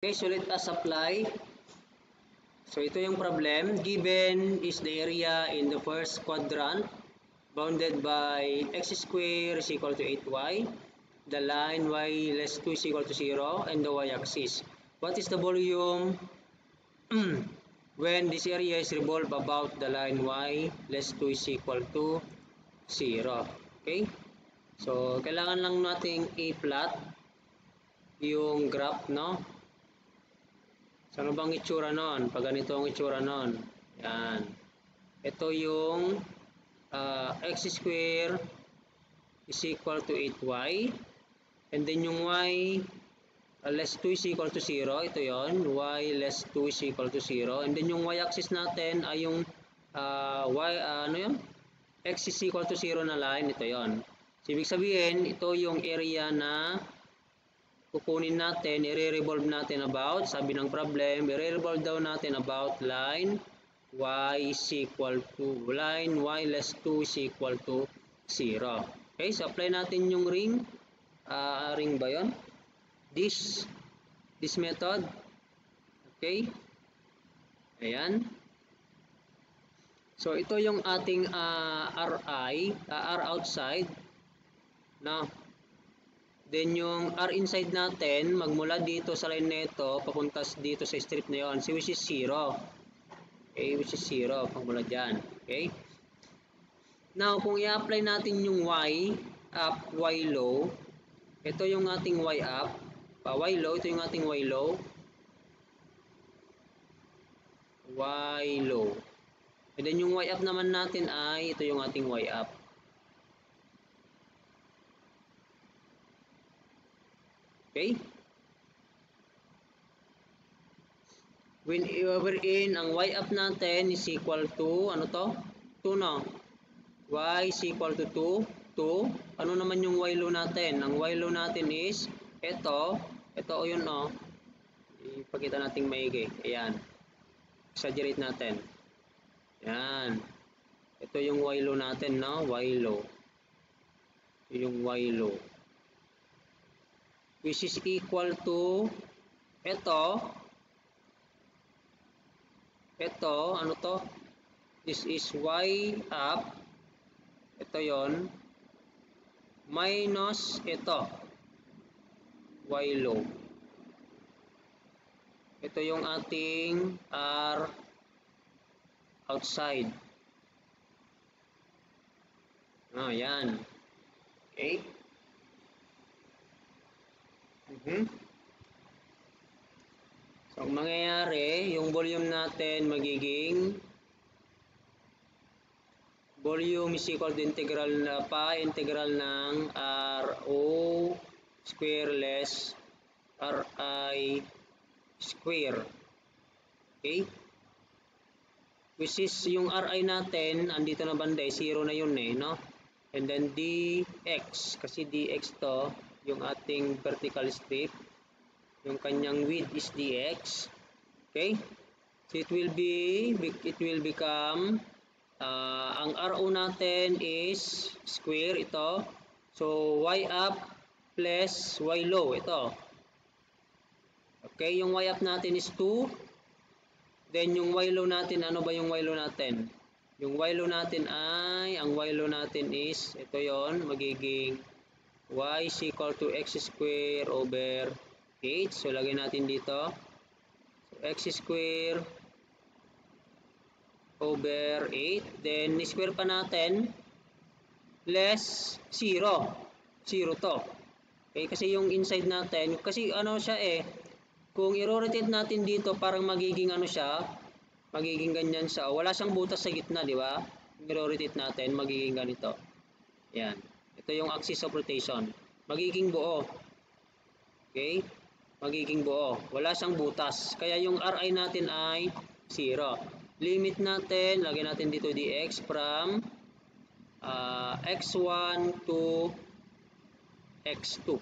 Okay, so let us apply. So ito yung problem. Given is the area in the first quadrant bounded by x square is equal to 8y. The line y less 2 is equal to 0 and the y-axis. What is the volume when this area is revolved about the line y less 2 is equal to 0? Okay? So, kailangan lang nating i-plot yung graph, no? So, ano bang itsura nun? Pag ganito ang itsura nun. Yan. Ito yung x square is equal to 8y. And then yung y less 2 is equal to 0. Ito yon. Y less 2 is equal to 0. And then yung y-axis natin ay yung x is equal to 0 na line. Ito yon. So, ibig sabihin, ito yung area na kukunin natin, i-revolve natin about, sabi ng problem, i-revolve daw natin about line y is equal to, line y less 2 is equal to 0. Okay, so apply natin yung ring, ring ba yun? This method. Okay, ayan. So ito yung ating R outside, no? Then yung R inside natin, magmula dito sa line nito, papunta dito sa strip na yon, which is 0. Okay, which is 0, pagmula dyan. Okay? Now, kung i-apply natin yung Y up, Y low, ito yung ating Y up, Y low, ito yung ating Y low. Y low. And then yung Y up naman natin ay, ito yung ating Y up. Okay? Wherein ang y up natin is equal to, ano to? 2, no? Y is equal to 2. Ano naman yung y low natin? Ang y low natin is, ito o yun, no? Ipakita natin maigi. Ayan. Exaggerate natin. Ayan. Ito yung y low natin, no? Y low. Ito yung y low. Which is equal to, ito, ano to? This is y up. Ito yon. Minus ito. Y low. Ito yung ating R outside. Yan. Okay. So, ang mangyayari, yung volume natin magiging volume is equal to integral na integral ng RO square less RI square. Okay? Which is yung RI natin, andito na banda, 0 na yun no? And then dx, kasi dx to, yung ating vertical strip. Yung kanyang width is dx. Okay? So it will become ang RO natin is square ito. So y up plus y low ito. Okay, yung y up natin is 2. Then yung y low natin, ano ba yung y low natin? Yung y low natin ay, ang y low natin is, ito yon, magiging y is equal to x square over 8. So, lagay natin dito. So, x square over 8. Then, square pa natin. Less 0. 0 to. Okay, kasi yung inside natin, kasi ano siya kung i-rotate natin dito, parang magiging ano siya, magiging ganyan siya. Wala siyang butas sa gitna, di ba? I-rotate natin, magiging ganito. Yan. Ito yung axis of rotation. Magiging buo. Okay? Magiging buo. Wala siyang butas. Kaya yung RI natin ay 0. Limit natin, lagyan natin dito dx from x1 to x2.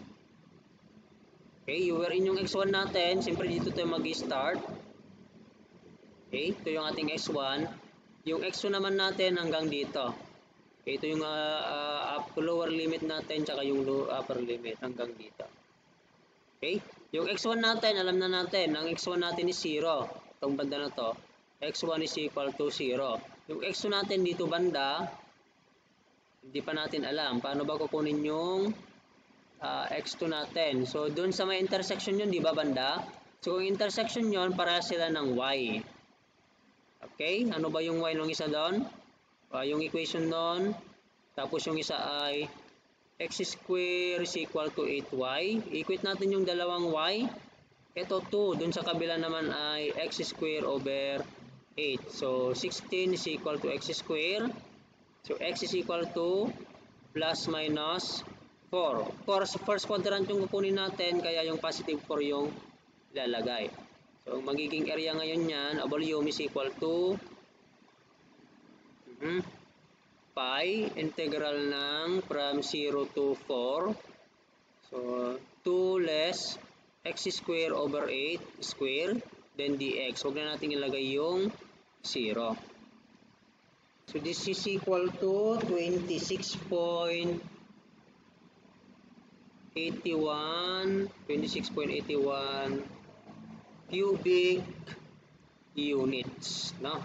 Okay, wherein yung x1 natin, siyempre dito tayo mag-start. Okay, ito yung ating x1. Yung x2 naman natin hanggang dito. Okay, ito yung lower limit natin, tsaka yung upper limit hanggang dito. Okay? Yung x1 natin, alam na natin, ang x1 natin is 0. Itong banda na to, x1 is equal to 0. Yung x2 natin dito banda, hindi pa natin alam. Paano ba kukunin yung x2 natin? So, dun sa may intersection yun, di ba banda? So, kung intersection yun, para sila ng y. Okay? Ano ba yung y ng isa doon? Yung equation doon. Tapos yung isa ay x square is equal to 8y. Equate natin yung dalawang y. Ito 2. Dun sa kabila naman ay x square over 8. So, 16 is equal to x square. So, x is equal to plus minus 4. Of course, first quadrant yung kukunin natin, kaya yung positive 4 yung ilalagay. So, magiging area ngayon yan, a volume is equal to pi integral ng from 0 to 4. So, 2 less x square over 8 square, then dx. Huwag na natin ilagay yung 0. So, this is equal to 26.81 cubic units, no?